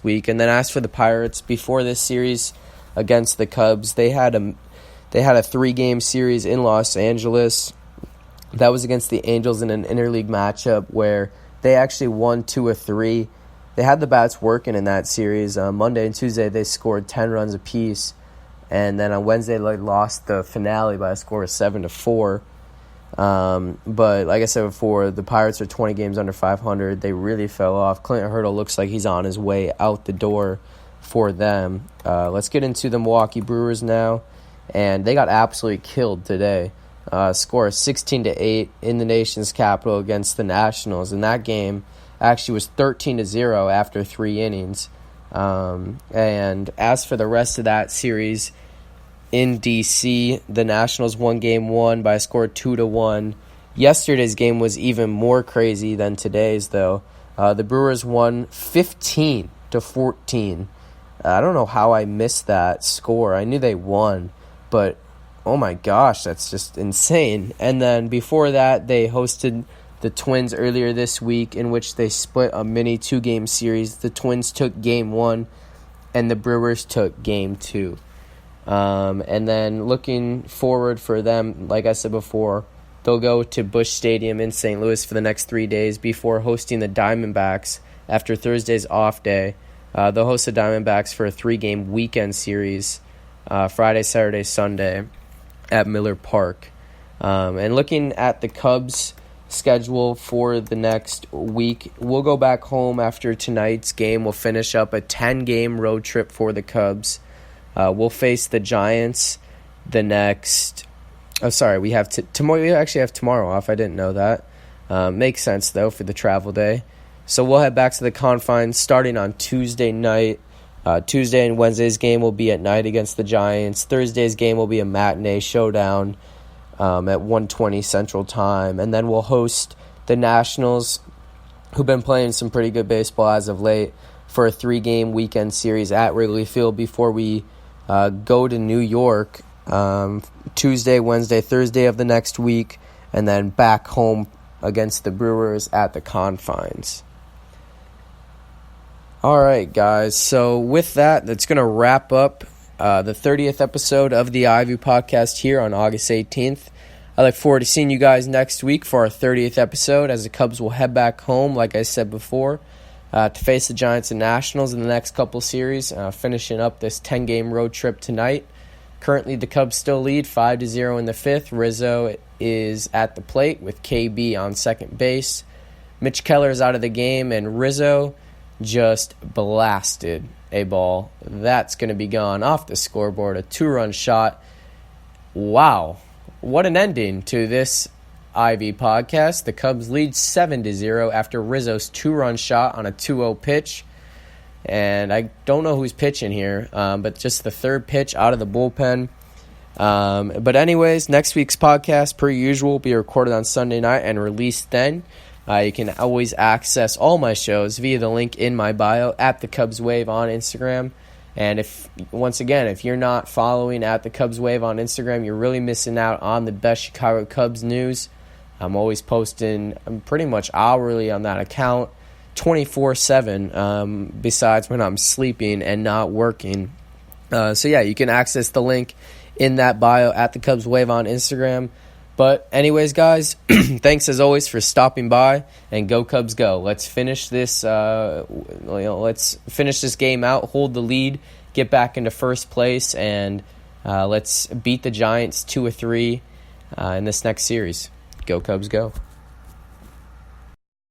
last week. And then as for the Pirates, before this series against the Cubs, they had a 3-game series in Los Angeles. That was against the Angels in an interleague matchup where they actually won 2 of 3. They had the bats working in that series. Monday and Tuesday, they scored 10 runs apiece. And then on Wednesday, they lost the finale by a score of 7-4. But like I said before, the Pirates are 20 games under 500. They really fell off. Clinton Hurdle looks like he's on his way out the door for them. Let's get into the Milwaukee Brewers now. And they got absolutely killed today. Score of 16-8 in the nation's capital against the Nationals. And that game actually was 13-0 after 3 innings. And as for the rest of that series in D.C., the Nationals won Game 1 by a score of 2-1. Yesterday's game was even more crazy than today's, though. The Brewers won 15-14. I don't know how I missed that score. I knew they won, but oh my gosh, that's just insane. And then before that, they hosted the Twins earlier this week, in which they split a mini 2-game series. The Twins took Game 1, and the Brewers took Game 2. And then looking forward for them, like I said before, they'll go to Busch Stadium in St. Louis for the next 3 days before hosting the Diamondbacks after Thursday's off day. They'll host the Diamondbacks for a 3-game weekend series, Friday, Saturday, Sunday, at Miller Park. And looking at the Cubs' schedule for the next week, we'll go back home after tonight's game. We'll finish up a 10-game road trip for the Cubs. We'll face the Giants the next. Oh, sorry, we have tomorrow. We actually have tomorrow off. I didn't know that. Makes sense though for the travel day. So we'll head back to the Confines starting on Tuesday night. Tuesday and Wednesday's game will be at night against the Giants. Thursday's game will be a matinee showdown at 1:20 Central Time. And then we'll host the Nationals, who've been playing some pretty good baseball as of late, for a 3-game weekend series at Wrigley Field before we go to New York Tuesday, Wednesday, Thursday of the next week, and then back home against the Brewers at the Confines. All right, guys. So with that, that's going to wrap up the 30th episode of the Ivy Podcast here on August 18th. I look forward to seeing you guys next week for our 30th episode as the Cubs will head back home, like I said before, to face the Giants and Nationals in the next couple series, finishing up this 10-game road trip tonight. Currently, the Cubs still lead 5-0 in the 5th. Rizzo is at the plate with KB on second base. Mitch Keller is out of the game, and Rizzo just blasted a ball. That's going to be gone off the scoreboard, a 2-run shot. Wow, what an ending to this Ivy podcast. The Cubs lead 7-0 after Rizzo's 2-run shot on a 2-0 pitch. And I don't know who's pitching here, but just the third pitch out of the bullpen. But anyways, next week's podcast, per usual, will be recorded on Sunday night and released then. You can always access all my shows via the link in my bio at the Cubs Wave on Instagram. And if you're not following at the Cubs Wave on Instagram, you're really missing out on the best Chicago Cubs news. I'm always posting pretty much hourly on that account, 24/7, besides when I'm sleeping and not working. So yeah, you can access the link in that bio at the Cubs Wave on Instagram. But anyways, guys, thanks as always for stopping by, and go Cubs go. Let's finish this. Let's finish this game out, hold the lead, get back into first place, and let's beat the Giants 2-3 in this next series. Go Cubs go.